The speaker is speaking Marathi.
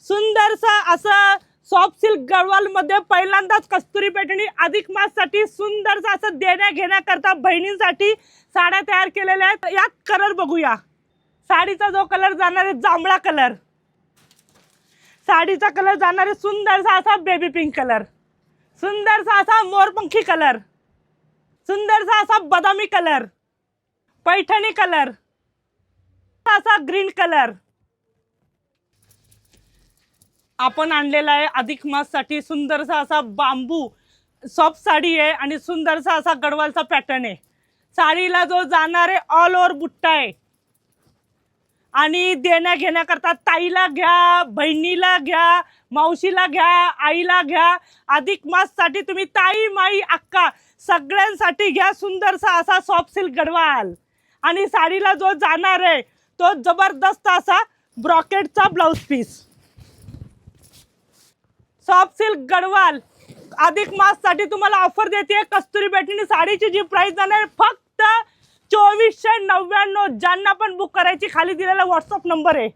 सुंदरसा असं सॉफ्ट सिल्क गडवाल मध्ये पहिल्यांदाच कस्तुरी पैठणी अधिक मास साठी सुंदरसा असं देण्या घेण्याकरता बहिणींसाठी साड्या तयार केलेल्या आहेत। यात कलर बघूया। साडीचा जो कलर जाणार आहे जांभळा कलर, साडीचा कलर जाणार आहे सुंदरसा असा बेबी पिंक कलर, सुंदरसा असा मोरपंखी कलर, सुंदरसा असा बदामी कलर, पैठणी कलर, असा ग्रीन कलर। आपण आणलेला आहे अधिक मास साठी सुंदरसा असा बांबू सॉफ्ट साडी आहे आणि सुंदरसा असा गडवालचा पॅटर्न आहे। साडीला जो जाणार आहे ऑल ओव्हर बुट्टा आहे आणि देण्या घेण्याकरता ताईला घ्या, बहिणीला घ्या, मावशीला घ्या, आईला घ्या। अधिक मास साठी तुम्ही ताई माई अक्का सगळ्यांसाठी घ्या सुंदरसा असा सॉफ्ट सिल्क गडवाल। आणि साडीला जो जाणार आहे तो जबरदस्त असा ब्रॉकेटचा blouse piece. Soft silk Gadwal अधिक मास साठी तुम्हाला ऑफर देते कस्तुरी पैठणी साडीची जी प्राइस जाणार फक्त 2499। ज्यांना पण बुक करायची खाली दिलेला व्हॉट्सअप नंबर आहे।